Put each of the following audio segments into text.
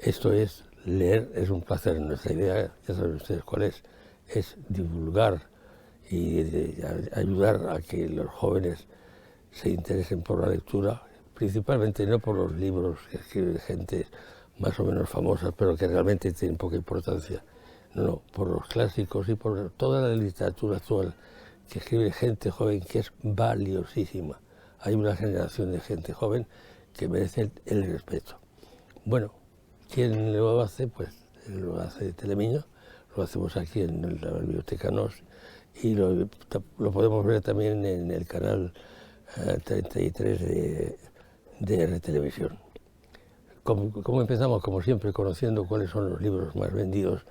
Esto es, leer es un placer. Nuestra idea, ya saben ustedes cuál es divulgar y ayudar a que los jóvenes se interesen por la lectura, principalmente no por los libros que escribe gente más o menos famosa, pero que realmente tienen poca importancia, no, por los clásicos y por toda la literatura actual que escribe gente joven, que es valiosísima. Hay una generación de gente joven que merece el respeto. Bueno, ¿quién lo hace? Pues lo hace Telemiño, lo hacemos aquí en la Biblioteca Nos, y lo podemos ver también en el canal 33 de RTelevisión. ¿Cómo empezamos? Como siempre, conociendo cuáles son los libros más vendidos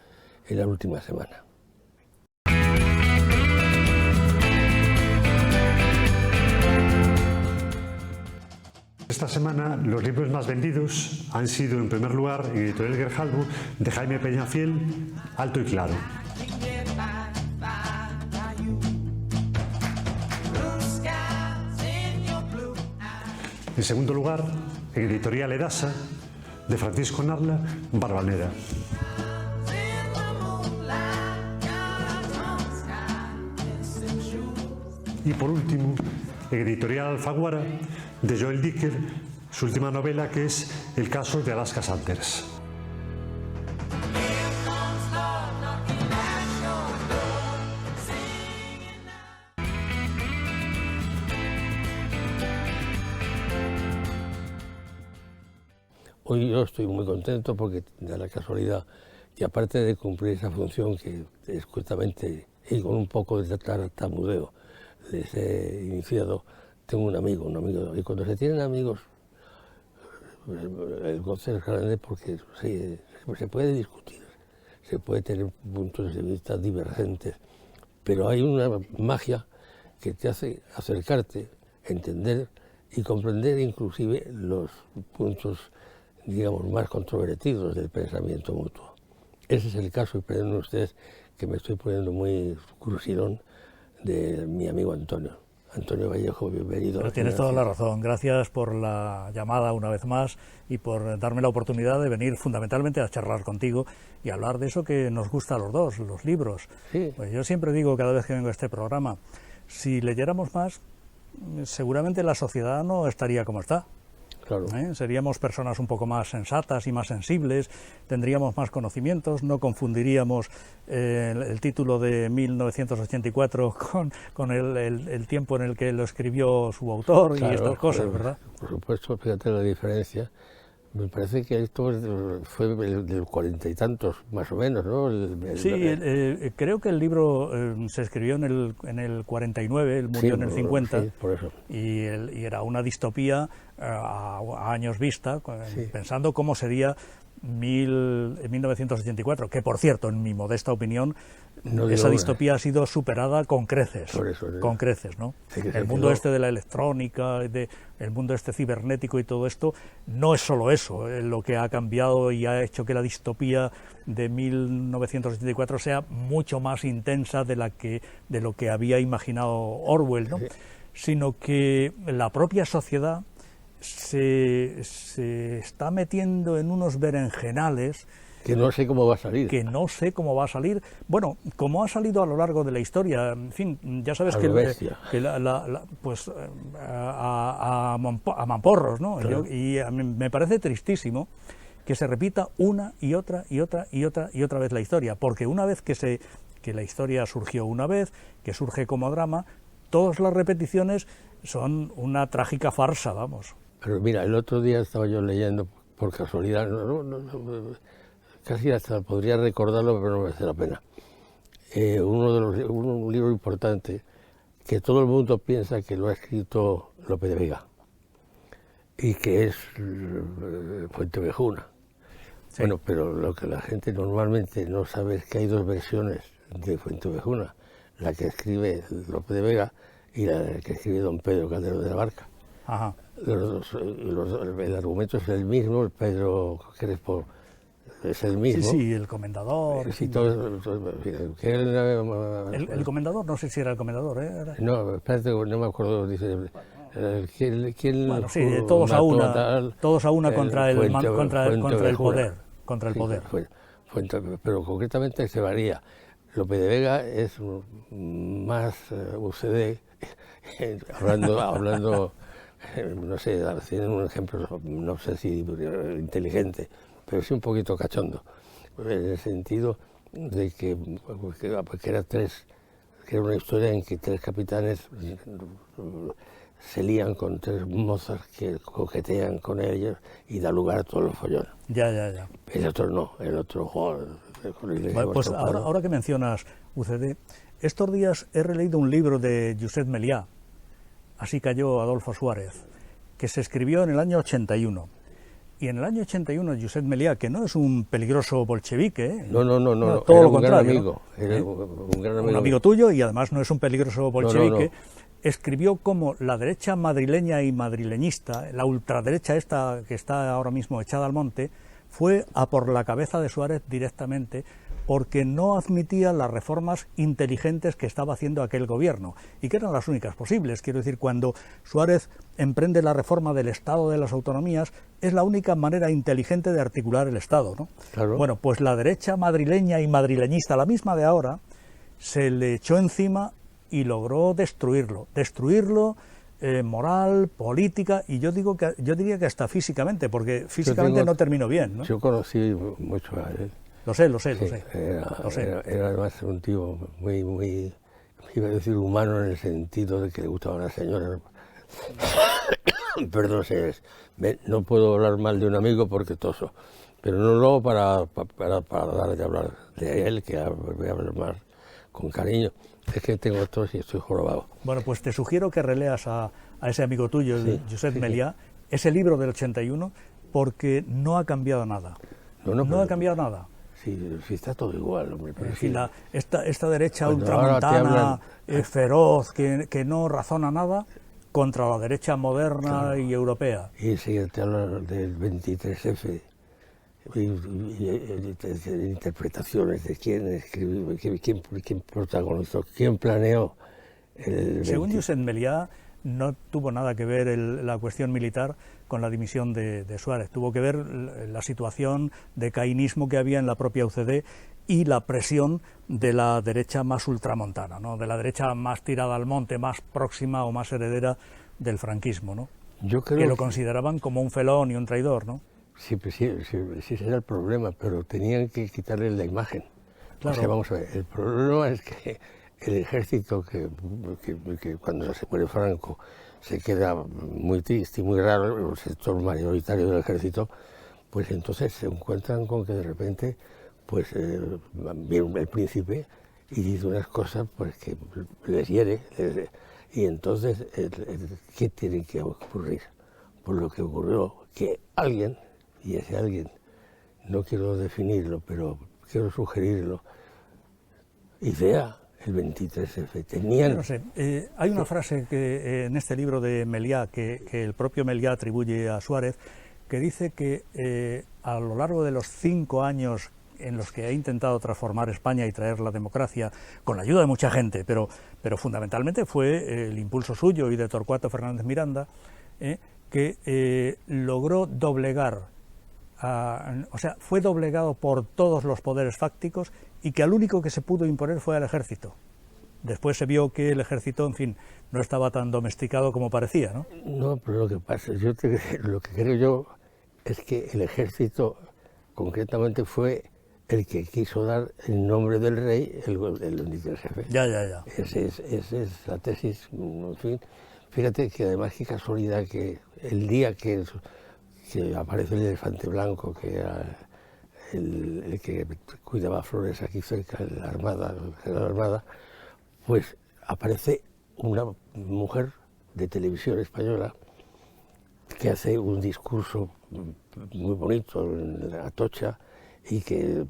en la última semana. Esta semana los libros más vendidos han sido, en primer lugar, en Editorial Grijalbo, de Jaime Peñafiel, Alto y Claro. En segundo lugar, en Editorial Edasa, de Francisco Narla, Barbanera. Y por último, en Editorial Alfaguara, de Joel Dicker, su última novela, que es El caso de Alaska Sanders. Hoy yo estoy muy contento porque da la casualidad que, aparte de cumplir esa función que es justamente, y con un poco de tartamudeo de ese iniciado, tengo un amigo, y cuando se tienen amigos el goce es grande porque se puede discutir, se puede tener puntos de vista divergentes, pero hay una magia que te hace acercarte, entender y comprender inclusive los puntos, digamos, más controvertidos del pensamiento mutuo. Ese es el caso, y perdonen ustedes que me estoy poniendo muy crucilón, de mi amigo Antonio Vallejo, bienvenido. Pero tienes toda la razón. Gracias por la llamada una vez más y por darme la oportunidad de venir fundamentalmente a charlar contigo y hablar de eso que nos gusta a los dos, los libros. Sí. Pues yo siempre digo cada vez que vengo a este programa, si leyéramos más, seguramente la sociedad no estaría como está. Claro. Seríamos personas un poco más sensatas y más sensibles, tendríamos más conocimientos, no confundiríamos el título de 1984 con el tiempo en el que lo escribió su autor, claro, y estas cosas, ¿verdad? Por supuesto, fíjate la diferencia. Me parece que esto fue del 40 y tantos, más o menos, ¿no? Creo que el libro se escribió en el 49, él murió en el 50, sí, por eso. Y era una distopía a años vista, sí, pensando cómo sería 1984, que por cierto, en mi modesta opinión, esa distopía ha sido superada con creces, con creces, ¿no? Sí, el mundo este de la electrónica, el mundo este cibernético y todo esto, no es solo eso, lo que ha cambiado y ha hecho que la distopía de 1984 sea mucho más intensa de lo que había imaginado Orwell, ¿no? Sí. Sino que la propia sociedad se está metiendo en unos berenjenales que no sé cómo va a salir. Bueno, como ha salido a lo largo de la historia, en fin, ya sabes que a mamporros, ¿no? Claro. Y a mí me parece tristísimo que se repita una y otra vez la historia, porque una vez que la historia surgió una vez, que surge como drama, todas las repeticiones son una trágica farsa, vamos. Pero mira, el otro día estaba yo leyendo, por casualidad, casi hasta podría recordarlo, pero no merece la pena. Un libro importante que todo el mundo piensa que lo ha escrito Lope de Vega y que es Fuentevejuna. Sí. Bueno, pero lo que la gente normalmente no sabe es que hay dos versiones de Fuentevejuna, la que escribe Lope de Vega y la que escribe don Pedro Calderón de la Barca. Ajá. El argumento es el mismo, el Pedro Crespo es el mismo. Sí, el comendador. Sí, el comendador, no sé si era el comendador, ¿eh? No, espérate, no me acuerdo, dice... ¿Quién todos a una contra el poder. contra el poder. Pero concretamente se varía. López de Vega es más UCD, hablando no sé, tienen un ejemplo, no sé si inteligente, pero sí un poquito cachondo, en el sentido de que era una historia en que tres capitanes se lían con tres mozas que coquetean con ellos y da lugar a todos los follones. Ya. El otro no, el otro juega con el Vale, pues ahora que mencionas UCD, estos días he releído un libro de Josep Meliá, Así cayó Adolfo Suárez, que se escribió en el año 81. Y en el año 81 Josep Meliá, que no es un peligroso bolchevique, no, todo lo contrario, amigo, era un gran amigo. Un amigo tuyo, y además no es un peligroso bolchevique, escribió cómo la derecha madrileña y madrileñista, la ultraderecha esta que está ahora mismo echada al monte, fue a por la cabeza de Suárez directamente, porque no admitía las reformas inteligentes que estaba haciendo aquel gobierno, y que eran las únicas posibles. Quiero decir, cuando Suárez emprende la reforma del Estado de las autonomías, es la única manera inteligente de articular el Estado, ¿no? Claro. Bueno, pues la derecha madrileña y madrileñista, la misma de ahora, se le echó encima y logró destruirlo, moral, política, y yo diría que hasta físicamente, porque físicamente no terminó bien, ¿no? Yo conocí mucho a él. Lo sé. Era además un tío muy, iba a decir humano, en el sentido de que le gustaba a una señora. Perdón, señores, no puedo hablar mal de un amigo porque toso, pero no lo hago para dar de hablar de él, que voy a hablar más con cariño. Es que tengo tos y estoy jorobado. Bueno, pues te sugiero que releas a ese amigo tuyo, Josep Meliá, ese libro del 81, porque no ha cambiado nada. No ha cambiado nada. Sí, está todo igual, hombre. Pero sí, esta derecha ultramontana, feroz, que no razona nada, contra la derecha moderna y europea. Y si te hablan del 23F, y interpretaciones de quién escribió, quién protagonizó, quién planeó. Según Josep Meliá, no tuvo nada que ver la cuestión militar con la dimisión de Suárez. Tuvo que ver la situación de caínismo que había en la propia UCD y la presión de la derecha más ultramontana, ¿no? De la derecha más tirada al monte, más próxima o más heredera del franquismo, ¿no? Yo creo que lo consideraban como un felón y un traidor, ¿no? Sí, ese era el problema, pero tenían que quitarle la imagen. Claro. O sea, vamos a ver, el problema es que el ejército, que cuando se muere Franco se queda muy triste y muy raro, el sector mayoritario del ejército, pues entonces se encuentran con que de repente pues viene el príncipe y dice unas cosas pues que les hiere, y entonces ¿qué tiene que ocurrir? Por lo que ocurrió, que alguien, y ese alguien, no quiero definirlo, pero quiero sugerirlo, idea el 23F. Tenían... No sé, hay una frase que en este libro de Meliá, que el propio Meliá atribuye a Suárez, que dice que a lo largo de los 5 años en los que ha intentado transformar España y traer la democracia, con la ayuda de mucha gente, pero fundamentalmente fue el impulso suyo y de Torcuato Fernández Miranda, que logró doblegar, o sea, fue doblegado por todos los poderes fácticos, y que al único que se pudo imponer fue al ejército. Después se vio que el ejército, en fin, no estaba tan domesticado como parecía, ¿no? No, pero lo que pasa, lo que creo yo es que el ejército concretamente fue el que quiso dar el nombre del rey, el 23F. Ya. Esa es la tesis, en fin. Fíjate que además qué casualidad que el día que aparece el elefante blanco, que era el que cuidaba flores aquí cerca, el general Armada, pues aparece una mujer de televisión española que hace un discurso muy bonito en Atocha y que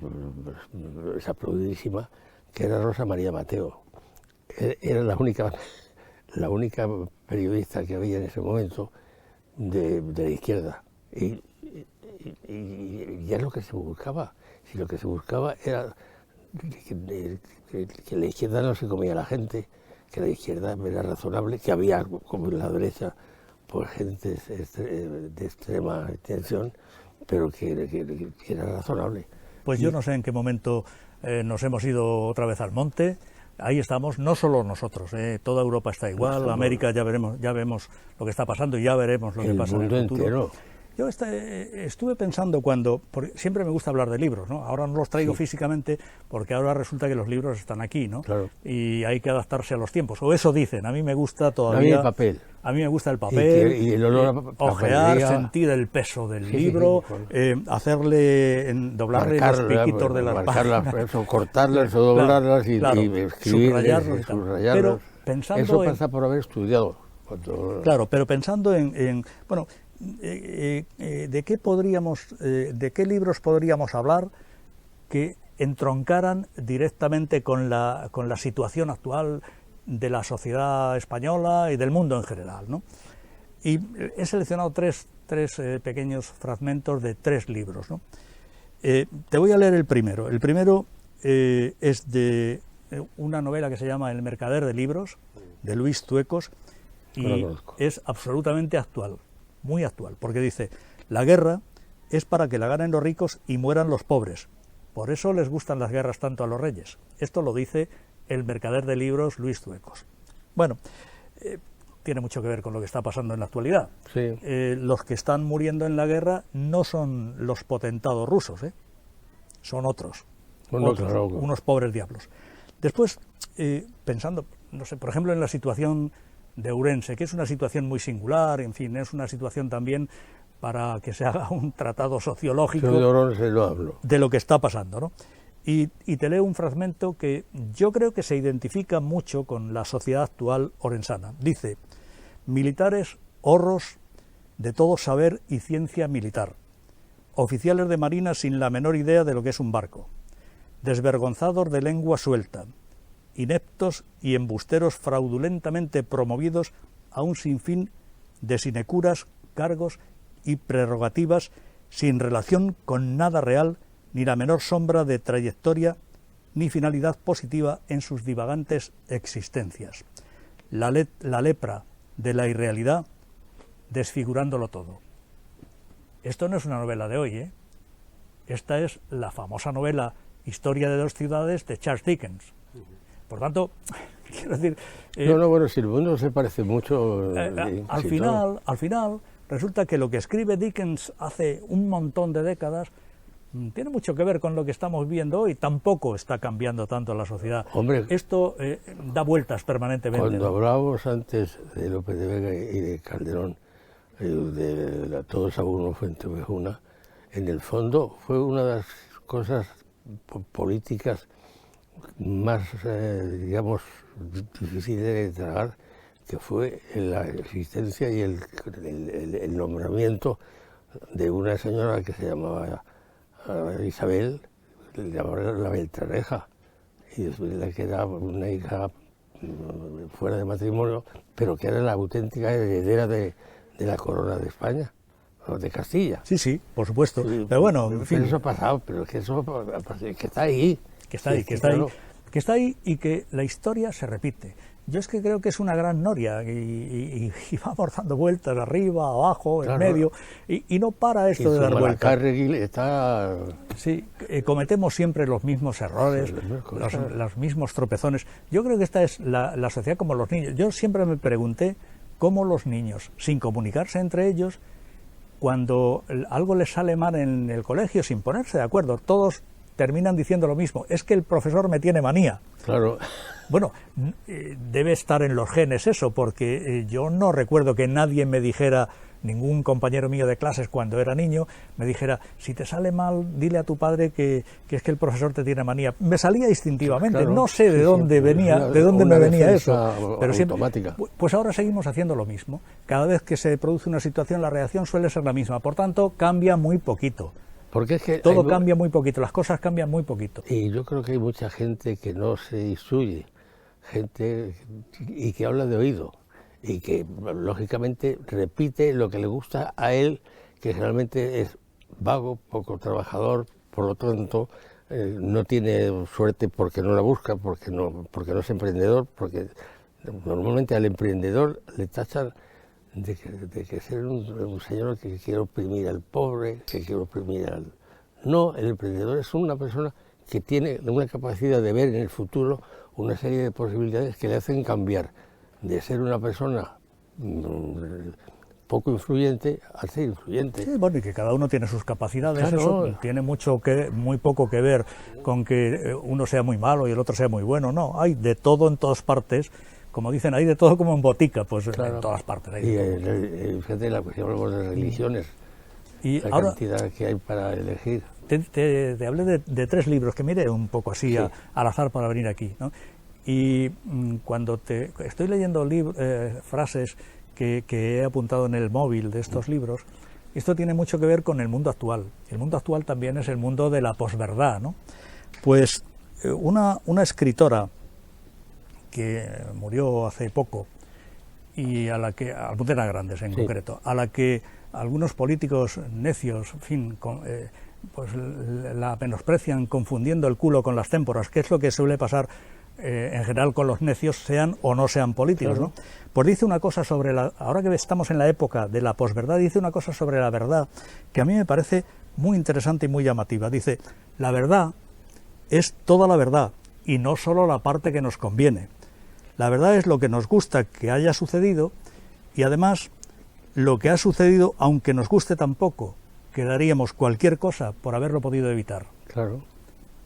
es aplaudidísima, que era Rosa María Mateo. Era la única periodista que había en ese momento de la izquierda. Y ya es lo que se buscaba. Si lo que se buscaba era que la izquierda no se comía a la gente, que la izquierda era razonable, que había, como en la derecha, pues gente de extrema tensión, pero que era razonable. Pues yo no sé en qué momento nos hemos ido otra vez al monte. Ahí estamos, no solo nosotros, toda Europa está igual, América ya vemos lo que está pasando y ya veremos lo que pasa en el futuro. Entero. Yo estuve pensando porque siempre me gusta hablar de libros, ¿no? Ahora no los traigo físicamente porque ahora resulta que los libros están aquí, ¿no? Claro. Y hay que adaptarse a los tiempos, o eso dicen. A mí me gusta todavía... A mí el papel. A mí me gusta el papel, y el olor a ojear, sentir el peso del libro, doblarle los piquitos de las páginas. Cortarlas o doblarlas y escribir, subrayarlos. Pero pensando eso pasa por haber estudiado. Claro, pero pensando en ¿de qué libros podríamos hablar que entroncaran directamente con la situación actual de la sociedad española y del mundo en general, ¿no? Y he seleccionado tres pequeños fragmentos de 3 libros, ¿no? Te voy a leer el primero. El primero es de una novela que se llama El mercader de libros, de Luis Zuecos, y es absolutamente actual, muy actual, porque dice: la guerra es para que la ganen los ricos y mueran los pobres. Por eso les gustan las guerras tanto a los reyes. Esto lo dice El mercader de libros, Luis Zuecos. Bueno, tiene mucho que ver con lo que está pasando en la actualidad. Sí. Los que están muriendo en la guerra no son los potentados rusos, son otros, claro. Unos pobres diablos. Después, pensando, no sé, por ejemplo, en la situación de Ourense, que es una situación muy singular, en fin, es una situación también para que se haga un tratado sociológico de lo que está pasando, ¿no? Y te leo un fragmento que yo creo que se identifica mucho con la sociedad actual orensana. Dice: militares horros de todo saber y ciencia militar, oficiales de marina sin la menor idea de lo que es un barco, desvergonzados de lengua suelta, ineptos y embusteros fraudulentamente promovidos a un sinfín de sinecuras, cargos y prerrogativas sin relación con nada real, ni la menor sombra de trayectoria ni finalidad positiva en sus divagantes existencias. La lepra de la irrealidad desfigurándolo todo. Esto no es una novela de hoy, Esta es la famosa novela Historia de 2 ciudades de Charles Dickens. Por tanto, quiero decir... bueno, si el mundo se parece mucho... al final, resulta que lo que escribe Dickens hace un montón de décadas tiene mucho que ver con lo que estamos viendo hoy. Tampoco está cambiando tanto la sociedad. Hombre, esto da vueltas permanentemente. Cuando hablábamos antes de López de Vega y de Calderón, de todos a uno Fuentevejuna, en el fondo fue una de las cosas políticas más, digamos, difíciles de tragar, que fue la existencia y el nombramiento de una señora que se llamaba Isabel, la Beltraneja, y después la que era una hija fuera de matrimonio, pero que era la auténtica heredera de la corona de España, o de Castilla. Sí, por supuesto. Sí, pero bueno, en fin. Eso ha pasado, pero que eso que está ahí. Que está ahí y que la historia se repite. Yo es que creo que es una gran noria y vamos dando vueltas arriba, abajo, en medio, y no para esto de dar vueltas. Está... Sí, cometemos siempre los mismos errores, los mismos tropezones. Yo creo que esta es la sociedad como los niños. Yo siempre me pregunté cómo los niños, sin comunicarse entre ellos, cuando algo les sale mal en el colegio, sin ponerse de acuerdo, todos terminan diciendo lo mismo: es que el profesor me tiene manía. Claro. Bueno, debe estar en los genes eso, porque yo no recuerdo que nadie me dijera, ningún compañero mío de clases cuando era niño, me dijera: si te sale mal, dile a tu padre que es que el profesor te tiene manía. Me salía instintivamente, claro, no sé de dónde venía, de dónde me venía eso, pero siempre, pues ahora seguimos haciendo lo mismo. Cada vez que se produce una situación, la reacción suele ser la misma, por tanto, cambia muy poquito. Porque es que todo cambia muy poquito, las cosas cambian muy poquito. Y yo creo que hay mucha gente que no se instruye, gente y que habla de oído, y que lógicamente repite lo que le gusta a él, que generalmente es vago, poco trabajador, por lo tanto no tiene suerte porque no la busca, porque no es emprendedor, porque normalmente al emprendedor le tachan de que ser un señor que quiere oprimir al pobre, que quiere oprimir al... No, el emprendedor es una persona que tiene una capacidad de ver en el futuro una serie de posibilidades que le hacen cambiar de ser una persona poco influyente a ser influyente. Sí, bueno, y que cada uno tiene sus capacidades, claro. Eso tiene muy poco que ver con que uno sea muy malo y el otro sea muy bueno, no, hay de todo en todas partes, como dicen, hay de todo como en botica, pues claro. En todas partes. Hay y fíjate, la cuestión hablamos de religiones, y la ahora, cantidad que hay para elegir. Te hablé de 3 libros que miré un poco así sí. Al azar para venir aquí, ¿no? Y cuando estoy leyendo frases que he apuntado en el móvil de estos libros, esto tiene mucho que ver con el mundo actual. El mundo actual también es el mundo de la posverdad, ¿no? Pues una escritora que murió hace poco, y a la que, Almudena Grandes en concreto, a la que algunos políticos necios, en fin, pues la menosprecian confundiendo el culo con las témporas, que es lo que suele pasar en general con los necios, sean o no sean políticos, claro. ¿No? Pues dice una cosa sobre ahora que estamos en la época de la posverdad, dice una cosa sobre la verdad que a mí me parece muy interesante y muy llamativa. Dice, la verdad es toda la verdad y no solo la parte que nos conviene. La verdad es lo que nos gusta que haya sucedido y además lo que ha sucedido, aunque nos guste tan poco, que daríamos cualquier cosa por haberlo podido evitar. Claro.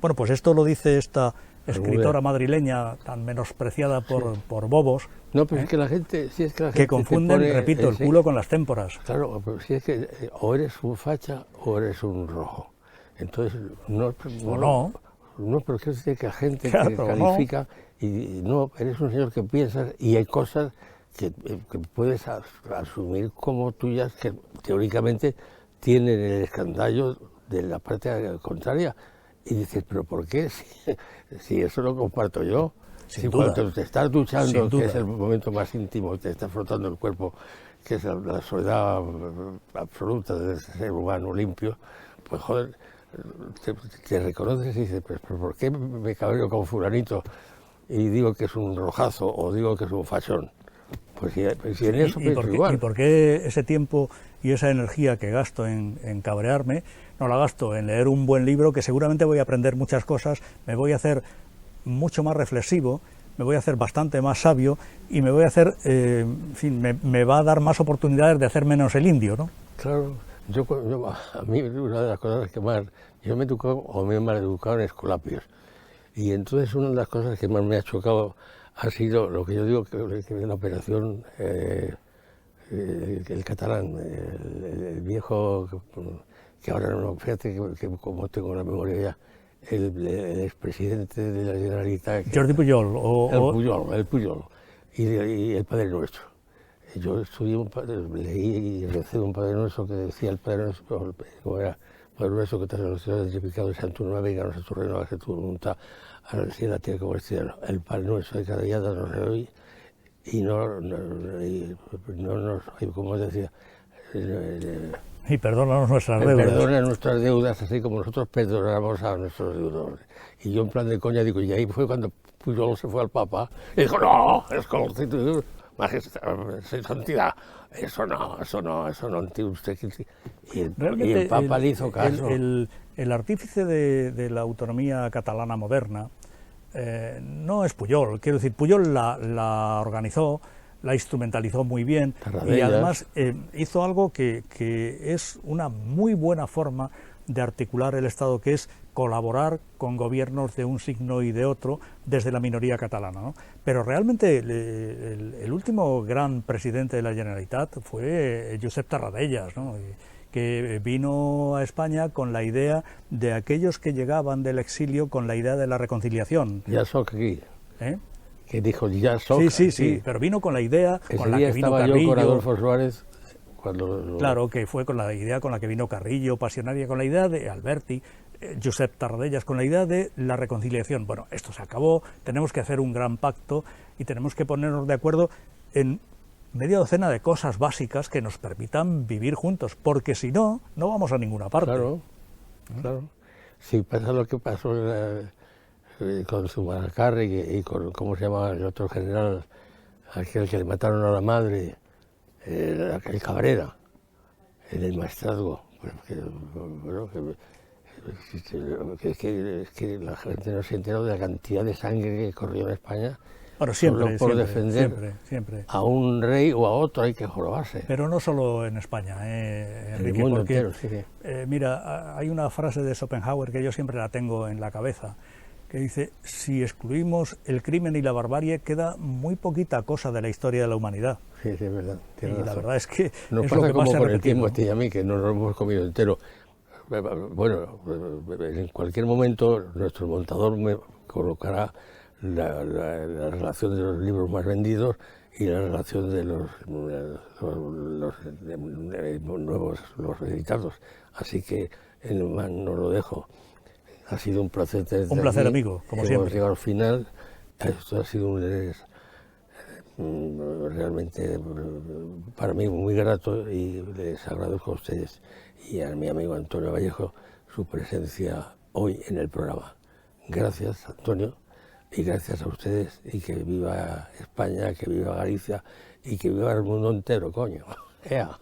Bueno, pues esto lo dice esta escritora madrileña tan menospreciada por bobos. No, pero es que la gente... Si es que, la gente que confunden, repito, el culo con las témporas. Claro, pero si es que o eres un facha o eres un rojo. Entonces, no, pero es que la gente claro, te califica y no, eres un señor que piensas y hay cosas que puedes asumir como tuyas que teóricamente tienen el escandallo de la parte contraria. Y dices, ¿pero por qué? Si eso lo comparto yo. Si cuando te estás duchando, que es el momento más íntimo, te estás frotando el cuerpo, que es la soledad absoluta del ser humano limpio, pues joder, te reconoces y dices, ¿pero por qué me cabreo con fulanito y digo que es un rojazo o digo que es un fachón? Pues si en eso pienso igual. ¿Y por qué ese tiempo y esa energía que gasto en cabrearme, no la gasto en leer un buen libro que seguramente voy a aprender muchas cosas, me voy a hacer mucho más reflexivo, me voy a hacer bastante más sabio y me voy a hacer, en fin, me va a dar más oportunidades de hacer menos el indio, ¿no? Claro, a mí una de las cosas que más, yo me he educado o me he maleducado en escolapios, y entonces una de las cosas que más me ha chocado ha sido lo que yo digo que es la operación el catalán, el viejo que ahora no, fíjate que como tengo la memoria ya, el expresidente de la Generalitat... Jordi Pujol. El Pujol y el Padre Nuestro. Yo estudié leí y recé un Padre Nuestro que decía el Padre Nuestro, como era, Padre Nuestro que te has renunciado del pecado de Santo no venga a tu reino, a que tu voluntad, a la cielo, a la tierra como el cielo. El Padre Nuestro de cada día danos hoy y no como decía... y perdónanos nuestras deudas. Perdona nuestras deudas, así como nosotros perdonamos a nuestros deudores. Y yo en plan de coña digo, y ahí fue cuando Pujol se fue al Papa, y dijo, no, es constitución, majestad, santidad, eso no, entiende usted. Y el Papa le hizo caso. El artífice de la autonomía catalana moderna no es Pujol, quiero decir, Pujol la organizó, la instrumentalizó muy bien y además hizo algo que es una muy buena forma de articular el Estado, que es colaborar con gobiernos de un signo y de otro desde la minoría catalana, ¿no? Pero realmente el último gran presidente de la Generalitat fue Josep Tarradellas, ¿no? Que vino a España con la idea de aquellos que llegaban del exilio con la idea de la reconciliación. Ya soy aquí. Que dijo ya soy. Sí, pero vino con la idea con la que vino estaba Carrillo. Yo con Adolfo Suárez Claro, que fue con la idea con la que vino Carrillo, Pasionaria, con la idea de Alberti, Josep Tarradellas, con la idea de la reconciliación. Bueno, esto se acabó, tenemos que hacer un gran pacto y tenemos que ponernos de acuerdo en media docena de cosas básicas que nos permitan vivir juntos, porque si no, no vamos a ninguna parte. Claro. Si pasa lo que pasó con Zumalacárregui y con, ¿cómo se llama el otro general? Aquel que le mataron a la madre, el Cabrera, el Maestrazgo, que la gente no se enteró de la cantidad de sangre que corrió en España. Bueno, siempre, solo por defender siempre. A un rey o a otro hay que jorobarse. Pero no solo en España, Enrique, en el mundo porque, entero, sí. Mira, hay una frase de Schopenhauer que yo siempre la tengo en la cabeza, que dice, si excluimos el crimen y la barbarie, queda muy poquita cosa de la historia de la humanidad. Sí, es verdad. Y la verdad es que nos es pasa lo que como más se ha con el repetido. tiempo, y a mí, que nos lo hemos comido entero. Bueno, en cualquier momento nuestro montador me colocará la relación de los libros más vendidos y la relación de los nuevos, los editados. Así que no lo dejo. Ha sido un placer tenerte Un placer, aquí. amigo, como Hemos siempre. llegado al final. Esto ha sido realmente para mí muy grato y les agradezco a ustedes y a mi amigo Antonio Vallejo su presencia hoy en el programa. Gracias, Antonio, y gracias a ustedes, y que viva España, que viva Galicia y que viva el mundo entero, coño. ¡Ea!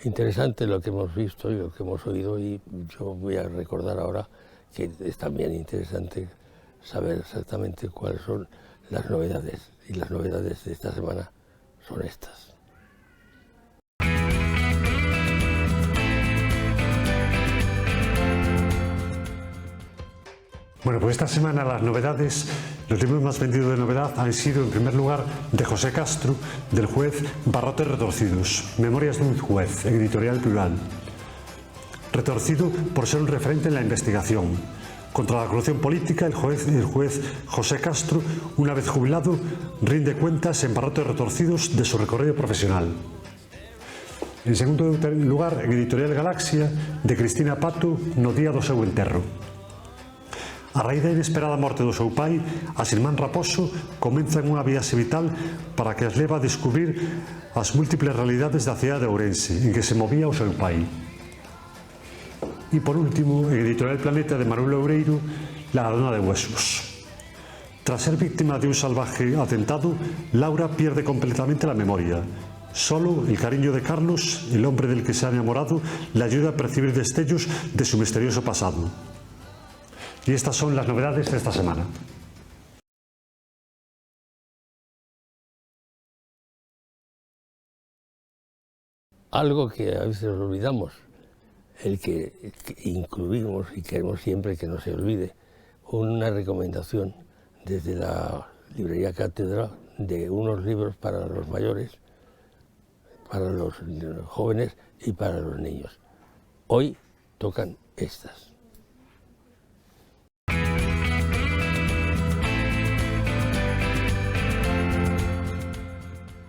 Interesante lo que hemos visto y lo que hemos oído, y yo voy a recordar ahora que es también interesante saber exactamente cuáles son las novedades, y las novedades de esta semana son estas. Bueno, pues esta semana las novedades, los libros más vendidos de novedad han sido, en primer lugar, de José Castro, del juez Barrotes Retorcidos, Memorias de un juez, editorial Plural. Retorcido por ser un referente en la investigación. Contra la corrupción política, el juez José Castro, una vez jubilado, rinde cuentas en Barrotes Retorcidos de su recorrido profesional. En segundo lugar, en editorial Galaxia, de Cristina Pato, no día do seu enterro. A raíz da inesperada morte do seu pai, as irmán Raposo comenzan unha viaxe vital para que as leva a descubrir as múltiples realidades da cidade de Ourense, en que se movía o seu pai. E por último, en editorial Planeta de Manuel Loureiro, La ladrona de huesos. Tras ser víctima de un salvaje atentado, Laura pierde completamente la memoria. Solo el cariño de Carlos, el hombre del que se ha enamorado, le ayuda a percibir destellos de su misterioso pasado. Y estas son las novedades de esta semana. Algo que a veces olvidamos, el que incluimos y queremos siempre que no se olvide, una recomendación desde la librería Cátedra de unos libros para los mayores, para los jóvenes y para los niños. Hoy tocan estas.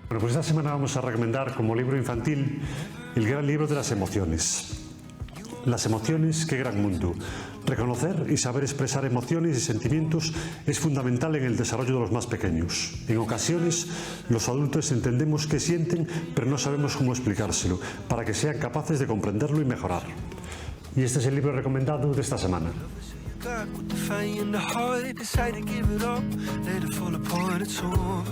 Bueno, pues esta semana vamos a recomendar como libro infantil el gran libro de las emociones. Las emociones, qué gran mundo. Reconocer y saber expresar emociones y sentimientos es fundamental en el desarrollo de los más pequeños. En ocasiones, los adultos entendemos qué sienten, pero no sabemos cómo explicárselo, para que sean capaces de comprenderlo y mejorar. Y este es el libro recomendado de esta semana. With the fire in the heart, decide to give it up, let it fall apart, it's over.